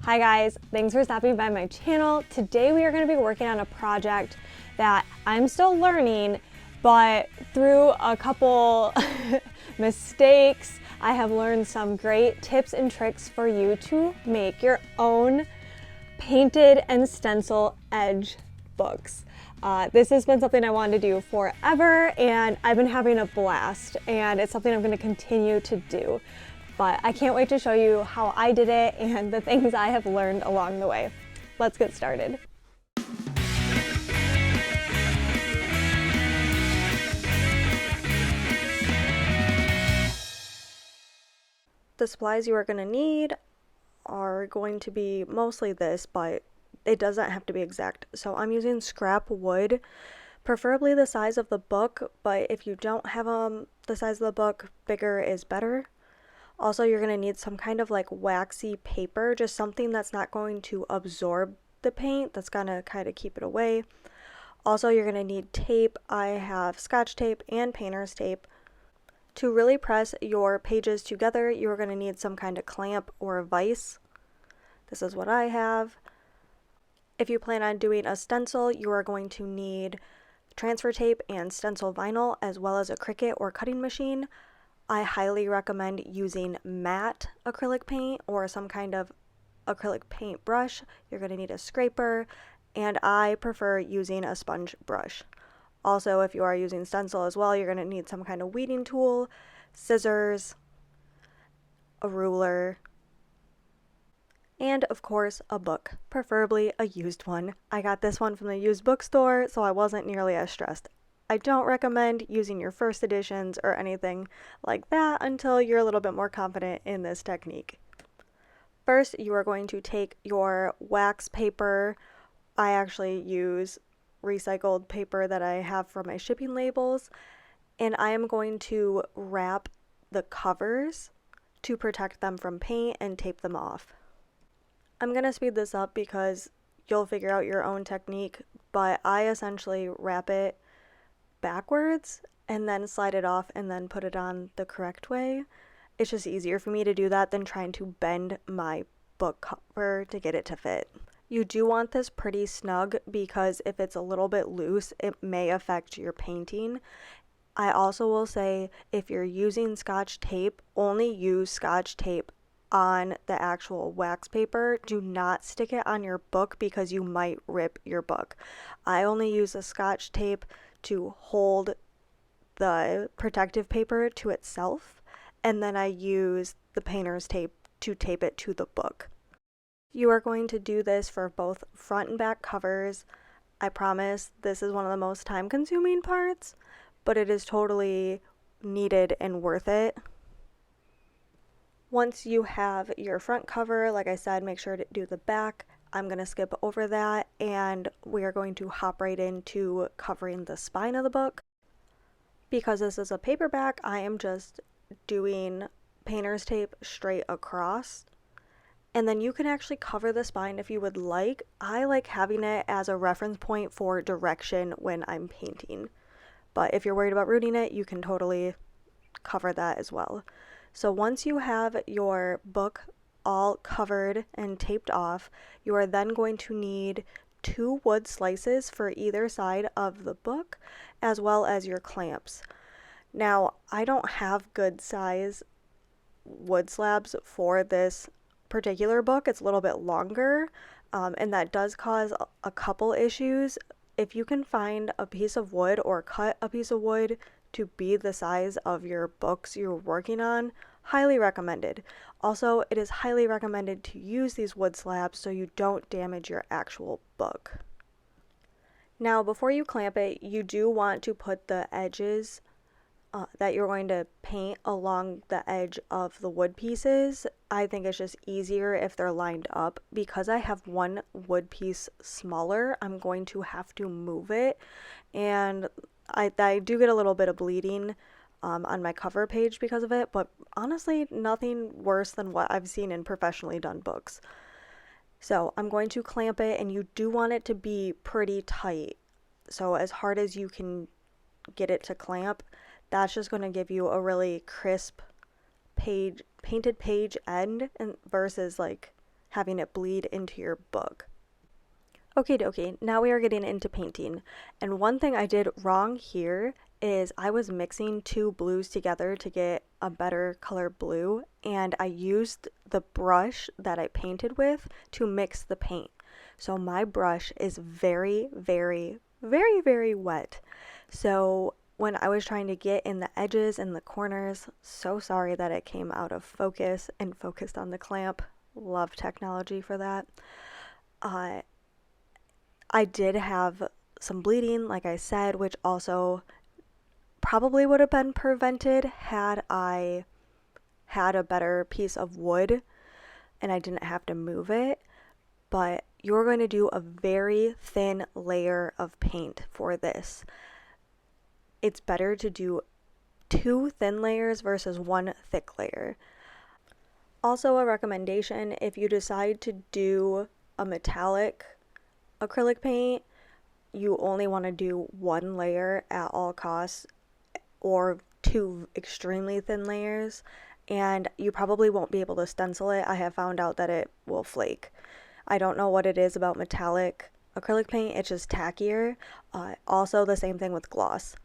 Hi guys, thanks for stopping by my channel. Today we are going to be working on a project that I'm still learning, but through a couple mistakes, I have learned some great tips and tricks for you to make your own painted and stencil edge books. This has been something I wanted to do forever, and I've been having a blast, and it's something I'm going to continue to do. But I can't wait to show you how I did it and the things I have learned along the way. Let's get started. The supplies you are going to need are going to be mostly this, but it doesn't have to be exact. So I'm using scrap wood, preferably the size of the book, but if you don't have the size of the book, bigger is better. Also, you're going to need some kind of like waxy paper, just something that's not going to absorb the paint, that's going to kind of keep it away. Also, you're going to need tape. I have Scotch tape and painter's tape. To really press your pages together, you're going to need some kind of clamp or a vise. This is what I have. If you plan on doing a stencil, you are going to need transfer tape and stencil vinyl, as well as a Cricut or cutting machine. I highly recommend using matte acrylic paint or some kind of acrylic paint brush. You're going to need a scraper, and I prefer using a sponge brush. Also, if you are using stencil as well, you're going to need some kind of weeding tool, scissors, a ruler, and of course a book, preferably a used one. I got this one from the used bookstore, so I wasn't nearly as stressed. I don't recommend using your first editions or anything like that until you're a little bit more confident in this technique. First, you are going to take your wax paper. I actually use recycled paper that I have for my shipping labels, and I am going to wrap the covers to protect them from paint and tape them off. I'm going to speed this up because you'll figure out your own technique, but I essentially wrap it backwards and then slide it off and then put it on the correct way. It's just easier for me to do that than trying to bend my book cover to get it to fit. You do want this pretty snug because if it's a little bit loose, it may affect your painting. I also will say, if you're using Scotch tape, only use Scotch tape on the actual wax paper. Do not stick it on your book because you might rip your book. I only use the Scotch tape to hold the protective paper to itself, and then I use the painter's tape to tape it to the book. You are going to do this for both front and back covers. I promise this is one of the most time-consuming parts, but it is totally needed and worth it. Once you have your front cover, like I said, make sure to do the back. I'm going to skip over that, and we are going to hop right into covering the spine of the book. Because this is a paperback, I am just doing painter's tape straight across. And then you can actually cover the spine if you would like. I like having it as a reference point for direction when I'm painting. But if you're worried about ruining it, you can totally cover that as well. So once you have your book all covered and taped off, you are then going to need 2 wood slices for either side of the book, as well as your clamps. Now, I don't have good size wood slabs for this particular book. It's a little bit longer, and that does cause a couple issues. If you can find a piece of wood or cut a piece of wood to be the size of your books you're working on, highly recommended. Also, it is highly recommended to use these wood slabs so you don't damage your actual book. Now, before you clamp it, you do want to put the edges that you're going to paint along the edge of the wood pieces. I think it's just easier if they're lined up. Because I have one wood piece smaller, I'm going to have to move it, and I do get a little bit of bleeding on my cover page because of it, but honestly, nothing worse than what I've seen in professionally done books. So I'm going to clamp it, and you do want it to be pretty tight. So as hard as you can get it to clamp, that's just going to give you a really crisp painted page end, and versus like having it bleed into your book. Okie dokie, now we are getting into painting. And one thing I did wrong here is I was mixing two blues together to get a better color blue, and I used the brush that I painted with to mix the paint. So my brush is very, very, very, very wet. So when I was trying to get in the edges and the corners, so sorry that it came out of focus and focused on the clamp. Love technology for that. I did have some bleeding, like I said, which also probably would have been prevented had I had a better piece of wood and I didn't have to move it. But you're going to do a very thin layer of paint for this. It's better to do 2 thin layers versus 1 thick layer. Also, a recommendation, if you decide to do a metallic acrylic paint, you only want to do 1 layer at all costs, or 2 extremely thin layers, and you probably won't be able to stencil it. I have found out that it will flake. I don't know what it is about metallic acrylic paint, it's just tackier. Also the same thing with gloss.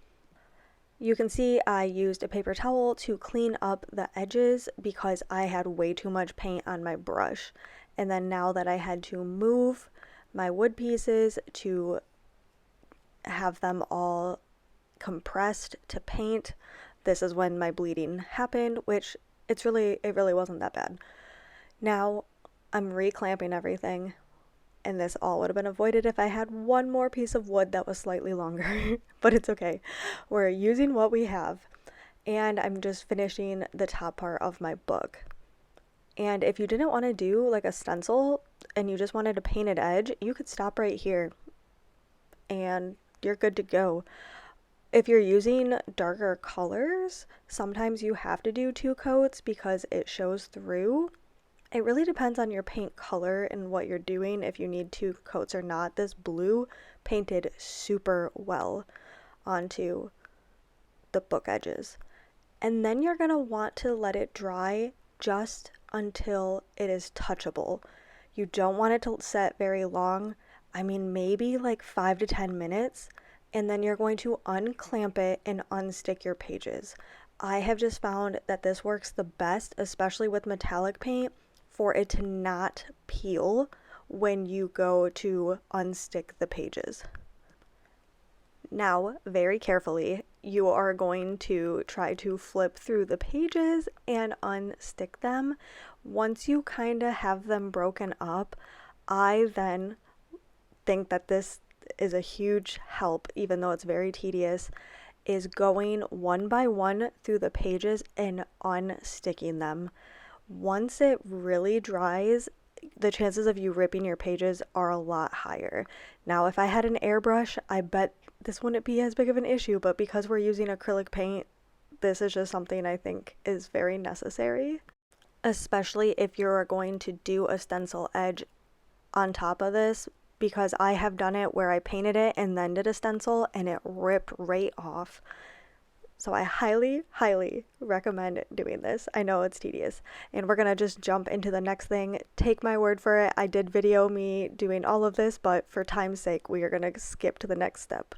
You can see I used a paper towel to clean up the edges because I had way too much paint on my brush. And then now that I had to move my wood pieces to have them all compressed to paint, this is when my bleeding happened, which it really wasn't that bad. Now I'm reclamping everything, and this all would have been avoided if I had one more piece of wood that was slightly longer, but it's okay. We're using what we have, and I'm just finishing the top part of my book. And if you didn't want to do like a stencil and you just wanted a painted edge, you could stop right here and you're good to go. If you're using darker colors, sometimes you have to do 2 coats because it shows through. It really depends on your paint color and what you're doing, if you need 2 coats or not. This blue painted super well onto the book edges. And then you're going to want to let it dry just until it is touchable. You don't want it to set very long. I mean, maybe like 5 to 10 minutes. And then you're going to unclamp it and unstick your pages. I have just found that this works the best, especially with metallic paint, for it to not peel when you go to unstick the pages. Now, very carefully, you are going to try to flip through the pages and unstick them. Once you kind of have them broken up, I then think that this is a huge help, even though it's very tedious, is going one by one through the pages and unsticking them. Once it really dries, the chances of you ripping your pages are a lot higher. Now, if I had an airbrush, I bet this wouldn't be as big of an issue, but because we're using acrylic paint, this is just something I think is very necessary, especially if you're going to do a stencil edge on top of this, because I have done it where I painted it and then did a stencil and it ripped right off. So I highly, highly recommend doing this. I know it's tedious. And we're going to just jump into the next thing. Take my word for it. I did video me doing all of this, but for time's sake, we are going to skip to the next step.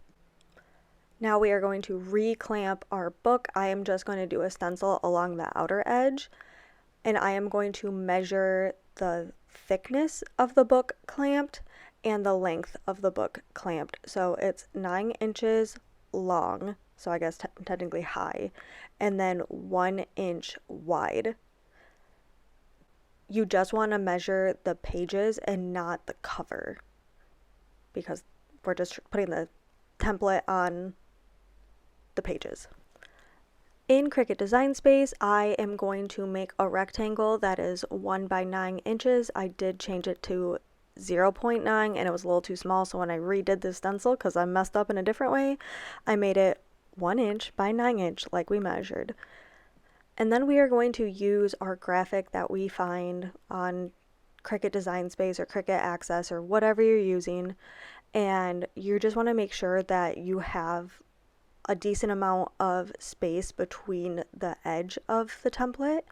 Now we are going to reclamp our book. I am just going to do a stencil along the outer edge. And I am going to measure the thickness of the book clamped and the length of the book clamped. So it's 9 inches long, so I guess technically high, and then 1 inch wide. You just want to measure the pages and not the cover, because we're just putting the template on the pages. In Cricut Design Space, I am going to make a rectangle that is 1 by 9 inches. I did change it to 0.9 and it was a little too small, so when I redid this stencil, because I messed up in a different way, I made it 1 inch by 9 inch like we measured. And then we are going to use our graphic that we find on Cricut Design Space or Cricut Access or whatever you're using, and you just want to make sure that you have a decent amount of space between the edge of the template.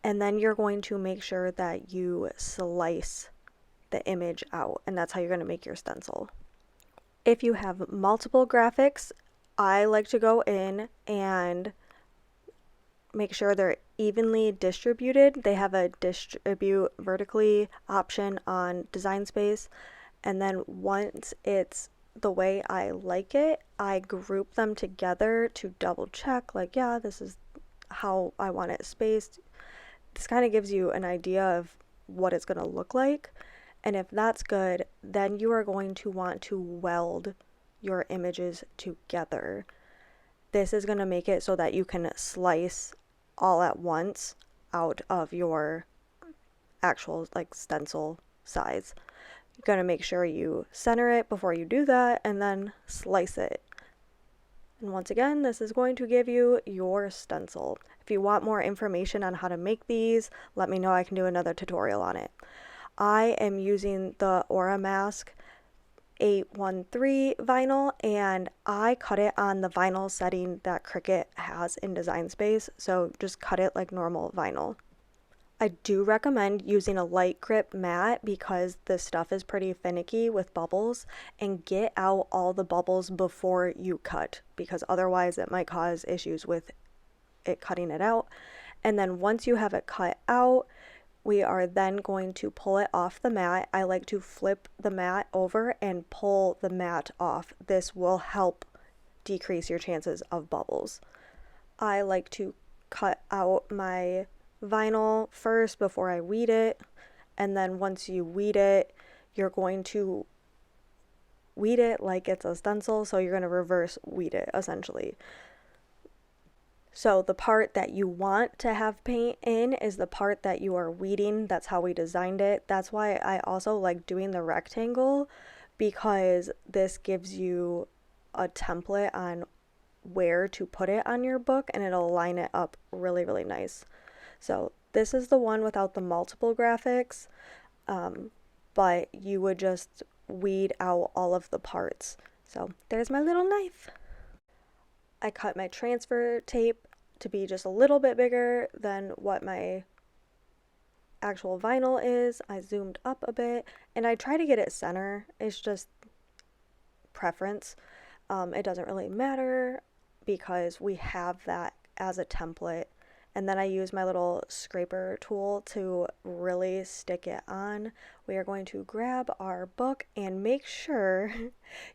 And then you're going to make sure that you slice the image out, and that's how you're going to make your stencil. If you have multiple graphics, I like to go in and make sure they're evenly distributed. They have a distribute vertically option on Design Space, and then once it's the way I like it, I group them together to double check, like, yeah, this is how I want it spaced. This kind of gives you an idea of what it's going to look like. And if that's good, then you are going to want to weld your images together. This is going to make it so that you can slice all at once out of your actual like stencil size. You're going to make sure you center it before you do that and then slice it. And once again, this is going to give you your stencil. If you want more information on how to make these, let me know. I can do another tutorial on it. I am using the Aura Mask 813 vinyl, and I cut it on the vinyl setting that Cricut has in Design Space, so just cut it like normal vinyl. I do recommend using a light grip mat because this stuff is pretty finicky with bubbles, and get out all the bubbles before you cut because otherwise it might cause issues with it cutting it out. And then once you have it cut out, we are then going to pull it off the mat. I like to flip the mat over and pull the mat off. This will help decrease your chances of bubbles. I like to cut out my vinyl first before I weed it, and then once you weed it, you're going to weed it like it's a stencil, so you're going to reverse weed it essentially. So the part that you want to have paint in is the part that you are weeding. That's how we designed it. That's why I also like doing the rectangle, because this gives you a template on where to put it on your book and it'll line it up really, really nice. So this is the one without the multiple graphics, but you would just weed out all of the parts. So there's my little knife. I cut my transfer tape to be just a little bit bigger than what my actual vinyl is. I zoomed up a bit and I try to get it center. It's just preference. It doesn't really matter because we have that as a template. And then I use my little scraper tool to really stick it on. We are going to grab our book and make sure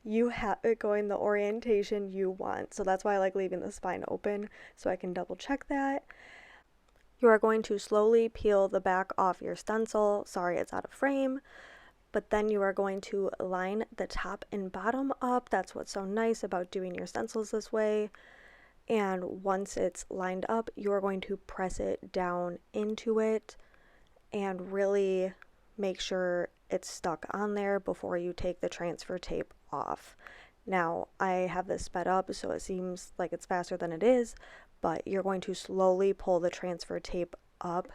you have it going the orientation you want. So that's why I like leaving the spine open so I can double check that. You are going to slowly peel the back off your stencil. Sorry, it's out of frame. But then you are going to line the top and bottom up. That's what's so nice about doing your stencils this way. And once it's lined up, you're going to press it down into it and really make sure it's stuck on there before you take the transfer tape off. Now, I have this sped up so it seems like it's faster than it is, but you're going to slowly pull the transfer tape up,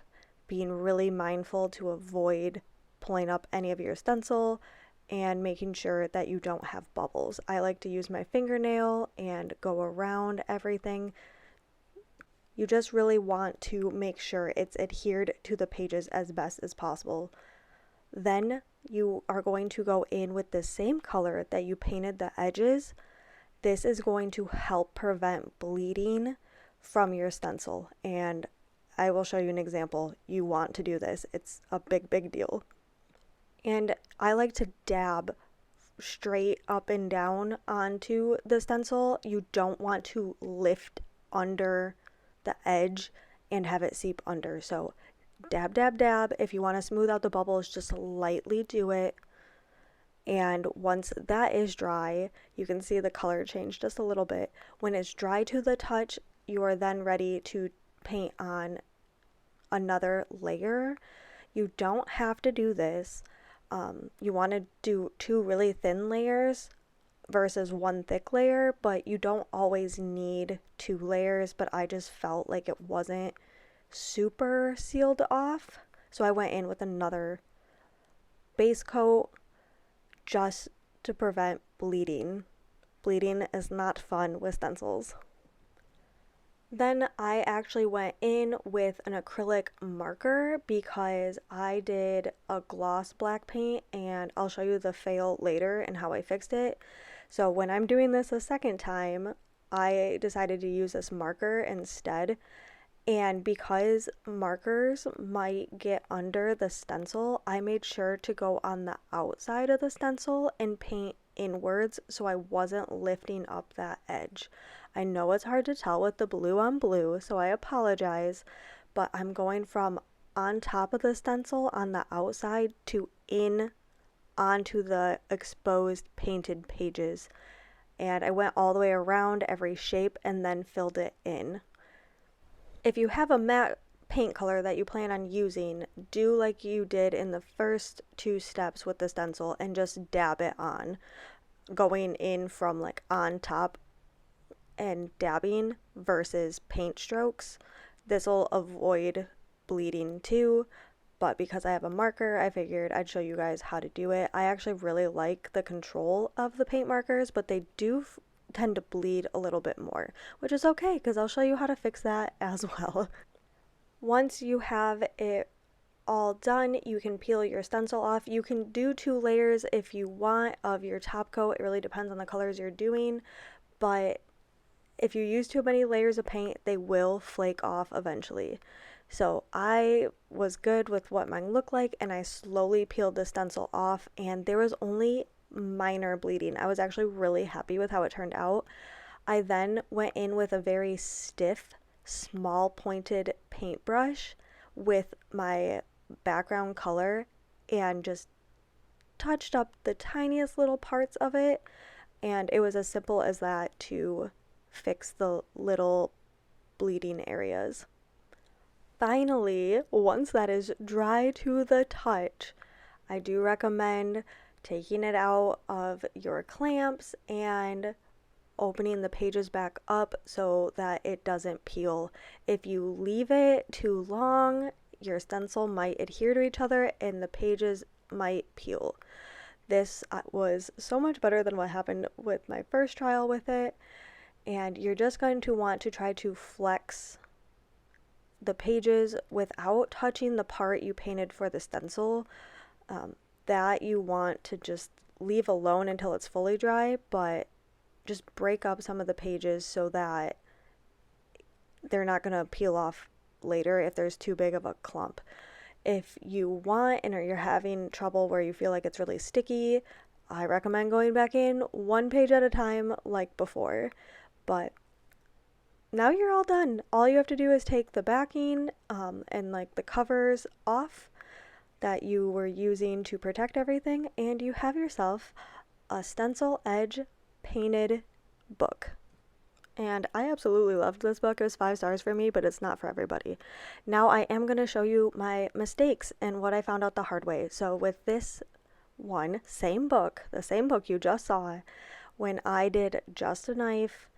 being really mindful to avoid pulling up any of your stencil and making sure that you don't have bubbles. I like to use my fingernail and go around everything. You just really want to make sure it's adhered to the pages as best as possible. Then you are going to go in with the same color that you painted the edges. This is going to help prevent bleeding from your stencil, and I will show you an example. You want to do this. It's a big, big deal. And I like to dab straight up and down onto the stencil. You don't want to lift under the edge and have it seep under. So dab, dab, dab. If you want to smooth out the bubbles, just lightly do it. And once that is dry, you can see the color change just a little bit. When it's dry to the touch, you are then ready to paint on another layer. You don't have to do this. You want to do 2 really thin layers versus 1 thick layer, but you don't always need 2 layers, but I just felt like it wasn't super sealed off, so I went in with another base coat just to prevent bleeding. Bleeding is not fun with stencils. Then I actually went in with an acrylic marker because I did a gloss black paint, and I'll show you the fail later and how I fixed it. So when I'm doing this a second time, I decided to use this marker instead. And because markers might get under the stencil, I made sure to go on the outside of the stencil and paint inwards so I wasn't lifting up that edge. I know it's hard to tell with the blue on blue, so I apologize, but I'm going from on top of the stencil on the outside to in onto the exposed painted pages. And I went all the way around every shape and then filled it in. If you have a matte paint color that you plan on using, do like you did in the first two steps with the stencil and just dab it on, going in from like on top and dabbing versus paint strokes. This will avoid bleeding too, but because I have a marker, I figured I'd show you guys how to do it. I actually really like the control of the paint markers, but they do tend to bleed a little bit more, which is okay because I'll show you how to fix that as well. Once you have it all done, you can peel your stencil off. You can do 2 layers if you want of your top coat. It really depends on the colors you're doing, but if you use too many layers of paint, they will flake off eventually. So I was good with what mine looked like, and I slowly peeled the stencil off, and there was only minor bleeding. I was actually really happy with how it turned out. I then went in with a very stiff, small pointed paintbrush with my background color and just touched up the tiniest little parts of it. And it was as simple as that to fix the little bleeding areas. Finally, once that is dry to the touch, I do recommend taking it out of your clamps and opening the pages back up so that it doesn't peel. If you leave it too long, your stencil might adhere to each other and the pages might peel. This was so much better than what happened with my first trial with it, and you're just going to want to try to flex the pages without touching the part you painted for the stencil. That you want to just leave alone until it's fully dry, but just break up some of the pages so that they're not going to peel off later if there's too big of a clump. If you want and you're having trouble where you feel like it's really sticky, I recommend going back in 1 page at a time like before. But now you're all done. All you have to do is take the backing and like the covers off that you were using to protect everything, and you have yourself a stencil edge painted book. And I absolutely loved this book. It was 5 stars for me, but it's not for everybody. Now I am going to show you my mistakes and what I found out the hard way. So with this one, same book, the same book you just saw, when I did just a knife,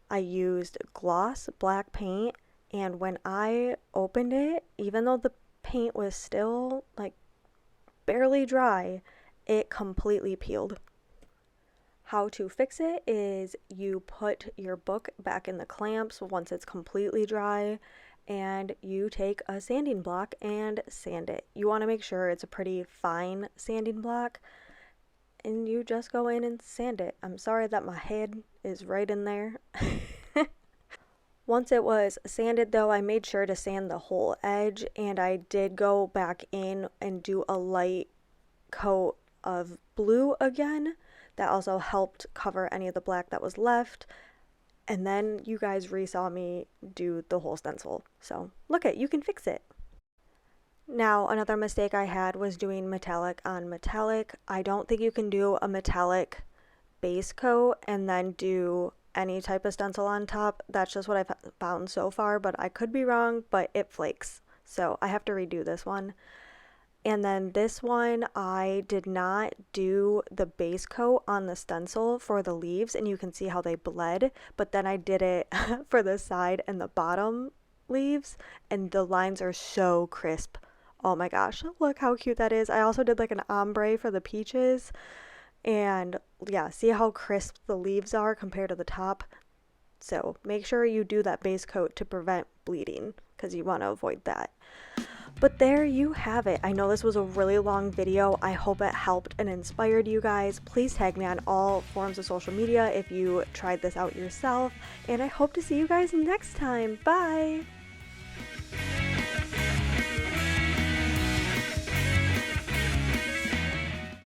I used gloss black paint, and when I opened it, even though the paint was still like barely dry, it completely peeled. How to fix it is you put your book back in the clamps once it's completely dry, and you take a sanding block and sand it. You want to make sure it's a pretty fine sanding block, and you just go in and sand it. I'm sorry that my head is right in there. Once it was sanded though, I made sure to sand the whole edge, and I did go back in and do a light coat of blue again. That also helped cover any of the black that was left. And then you guys resaw me do the whole stencil. So look at, you can fix it. Now, another mistake I had was doing metallic on metallic. I don't think you can do a metallic base coat and then do any type of stencil on top. That's just what I've found so far, but I could be wrong, but it flakes. So I have to redo this one. And then this one, I did not do the base coat on the stencil for the leaves, and you can see how they bled, but then I did it for the side and the bottom leaves, and the lines are so crisp. Oh my gosh, look how cute that is. I also did like an ombre for the peaches, and yeah, see how crisp the leaves are compared to the top? So make sure you do that base coat to prevent bleeding, because you want to avoid that. But there you have it. I know this was a really long video. I hope it helped and inspired you guys. Please tag me on all forms of social media if you tried this out yourself. And I hope to see you guys next time. Bye!